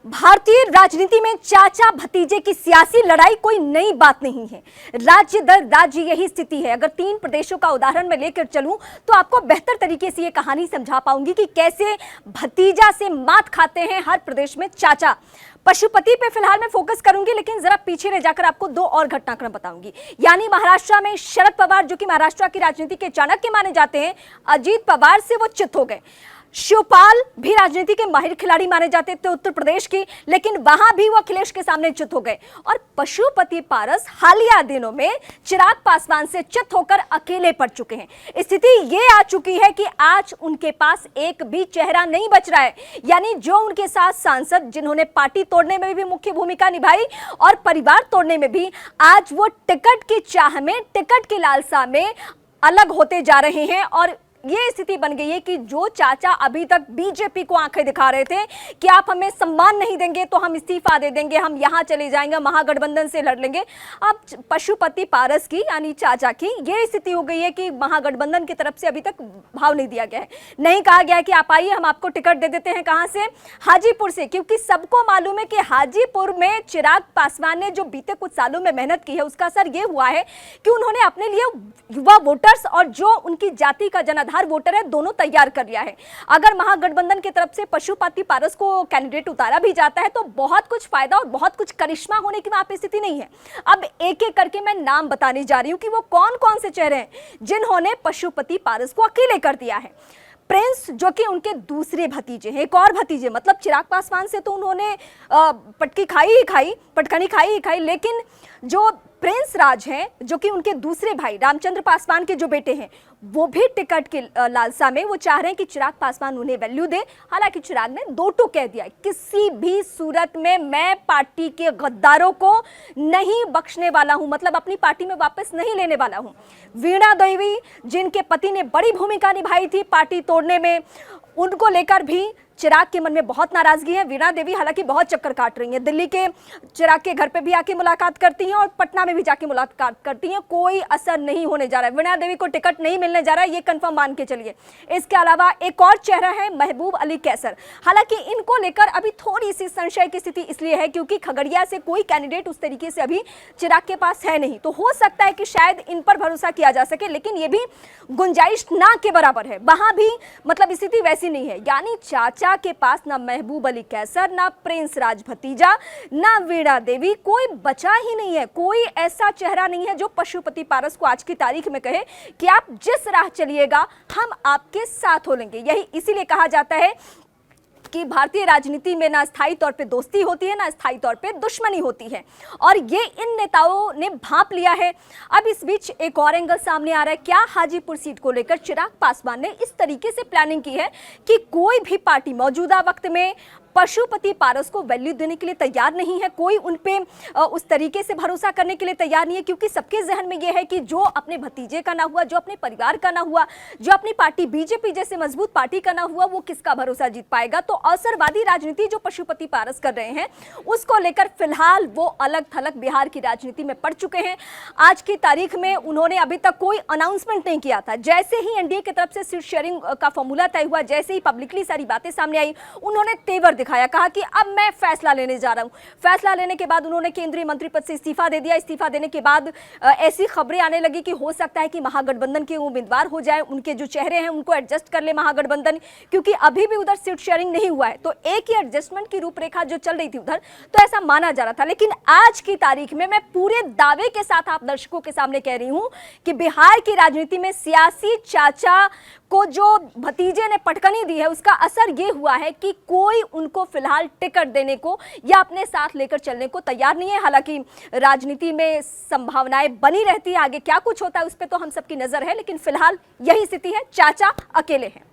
भारतीय राजनीति में चाचा भतीजे की सियासी लड़ाई कोई नई बात नहीं है। राज्य दर राज्य यही स्थिति है। अगर 3 प्रदेशों का उदाहरण मैं लेकर चलूं तो आपको बेहतर तरीके से यह कहानी समझा पाऊंगी कि कैसे भतीजा से मात खाते हैं हर प्रदेश में चाचा। पशुपति पे फिलहाल मैं फोकस करूंगी, लेकिन जरा पीछे ले जाकर आपको 2 और घटनाक्रम बताऊंगी। यानी महाराष्ट्र में शरद पवार, जो कि महाराष्ट्र की राजनीति के चाणक्य माने जाते हैं, अजीत पवार से वो चित हो गए। शिवपाल भी राजनीति के माहिर खिलाड़ी माने जाते थे उत्तर प्रदेश की, लेकिन वहां भी वो अखिलेश के सामने चित हो गए। और पशुपति पारस हालिया दिनों में चिराग पासवान से चित होकर अकेले पड़ चुके हैं। स्थिति ये आ चुकी है कि आज उनके पास एक भी चेहरा नहीं बच रहा है। यानी जो उनके साथ सांसद, जिन्होंने पार्टी तोड़ने में भी मुख्य भूमिका निभाई और परिवार तोड़ने में भी, आज वो टिकट की चाह में, टिकट की लालसा में अलग होते जा रहे हैं। और ये स्थिति बन गई है कि जो चाचा अभी तक बीजेपी को आंखें दिखा रहे थे कि आप हमें सम्मान नहीं देंगे तो हम इस्तीफा दे देंगे, हम यहां चले जाएंगे, महागठबंधन से लड़ लेंगे, अब पशुपति पारस की यानी चाचा की ये स्थिति हो गई है कि महागठबंधन की तरफ से अभी तक भाव नहीं दिया गया है। नहीं कहा गया है कि आप आइए, हम आपको टिकट दे देते हैं। कहां से? हाजीपुर से। क्योंकि सबको मालूम है कि हाजीपुर में चिराग पासवान ने जो बीते कुछ सालों में मेहनत की है, उसका असर ये हुआ है कि उन्होंने अपने लिए युवा वोटर्स और जो उनकी जाति का जनाधार वोटर है, दोनों तैयार कर लिया है। अगर महागठबंधन की तरफ से पशुपति पारस को कैंडिडेट उतारा भी जाता है तो बहुत कुछ फायदा और बहुत कुछ करिश्मा होने की वहां पे स्थिति नहीं है। अब एक एक करके मैं नाम बताने जा रही हूं कि वो कौन कौन से चेहरे हैं जिन्होंने पशुपति पारस को अकेले कर दिया है। प्रिंस, जो कि उनके दूसरे भतीजे हैं, एक और भतीजे, मतलब चिराग पासवान से तो उन्होंने पटकनी खाई ही खाई, लेकिन जो प्रिंस राज हैं, जो कि उनके दूसरे भाई रामचंद्र पासवान के जो बेटे हैं, वो भी टिकट की लालसा में वो चाह रहे हैं कि चिराग पासवान उन्हें वैल्यू दे। हालांकि चिराग ने 2 टूक कह दिया, किसी भी सूरत में मैं पार्टी के गद्दारों को नहीं बख्शने वाला हूं, मतलब अपनी पार्टी में वापस नहीं लेने वाला हूं। वीणा देवी, जिनके पति ने बड़ी भूमिका निभाई थी पार्टी तोड़ने में, उनको लेकर भी चिराग के मन में बहुत नाराजगी है। वीणा देवी हालांकि बहुत चक्कर काट रही हैं, दिल्ली के चिराग के घर पे भी आके मुलाकात करती हैं और पटना में भी जाके मुलाकात करती हैं, कोई असर नहीं होने जा रहा है। वीणा देवी को टिकट नहीं मिलने जा रहा है, ये कंफर्म मान के चलिए। इसके अलावा एक और चेहरा है महबूब अली कैसर। हालांकि इनको लेकर अभी थोड़ी सी संशय की स्थिति इसलिए है क्योंकि खगड़िया से कोई कैंडिडेट उस तरीके से अभी चिराग के पास है नहीं, तो हो सकता है कि शायद इन पर भरोसा किया जा सके, लेकिन ये भी गुंजाइश ना के बराबर है। वहां भी मतलब स्थिति वैसी नहीं है। यानी चाचा के पास ना महबूब अली कैसर, ना प्रिंस राज भतीजा, ना वीणा देवी, कोई बचा ही नहीं है। कोई ऐसा चेहरा नहीं है जो पशुपति पारस को आज की तारीख में कहे कि आप जिस राह चलिएगा हम आपके साथ हो लेंगे। यही इसीलिए कहा जाता है कि भारतीय राजनीति में ना स्थायी तौर पे दोस्ती होती है, ना स्थायी तौर पे दुश्मनी होती है, और ये इन नेताओं ने भांप लिया है। अब इस बीच एक और एंगल सामने आ रहा है। क्या हाजीपुर सीट को लेकर चिराग पासवान ने इस तरीके से प्लानिंग की है कि कोई भी पार्टी मौजूदा वक्त में पशुपति पारस को वैल्यू देने के लिए तैयार नहीं है, कोई उन पे उस तरीके से भरोसा करने के लिए तैयार नहीं है, क्योंकि सबके जहन में यह है कि जो अपने भतीजे का ना हुआ, जो अपने परिवार का ना हुआ, जो अपनी पार्टी बीजेपी जैसे मजबूत पार्टी का ना हुआ, वो किसका भरोसा जीत पाएगा। तो अवसरवादी राजनीति जो पशुपति पारस कर रहे हैं, उसको लेकर फिलहाल वो अलग थलग बिहार की राजनीति में पड़ चुके हैं। आज की तारीख में उन्होंने अभी तक कोई अनाउंसमेंट नहीं किया था। जैसे ही एनडीए की तरफ से सीट शेयरिंग का फॉर्मूला तय हुआ, जैसे ही पब्लिकली सारी बातें सामने आई, उन्होंने तेवर दिखाया, कहा कि अब मैं फैसला लेने जा रहा हूं। फैसला लेने के बाद उन्होंने केंद्रीय मंत्री पद से इस्तीफा दे दिया। इस्तीफा देने के बाद ऐसी खबरें आने लगी कि हो सकता है कि महागठबंधन के उम्मीदवार हो जाए, उनके जो चेहरे हैं उनको एडजस्ट कर ले महागठबंधन, क्योंकि अभी भी उधर सीट शेयरिंग नहीं हुआ है। तो एक ही एडजस्टमेंट की रूपरेखा जो चल रही थी उधर, तो ऐसा माना जा रहा था। लेकिन आज की तारीख में मैं पूरे दावे के साथ आप दर्शकों के सामने कह रही हूं कि बिहार की राजनीति में सियासी चाचा को जो भतीजे ने पटकनी दी है, उसका असर ये हुआ है कि कोई उनको फिलहाल टिकट देने को या अपने साथ लेकर चलने को तैयार नहीं है। हालांकि राजनीति में संभावनाएं बनी रहती है, आगे क्या कुछ होता है उस पर तो हम सबकी नजर है, लेकिन फिलहाल यही स्थिति है, चाचा अकेले हैं।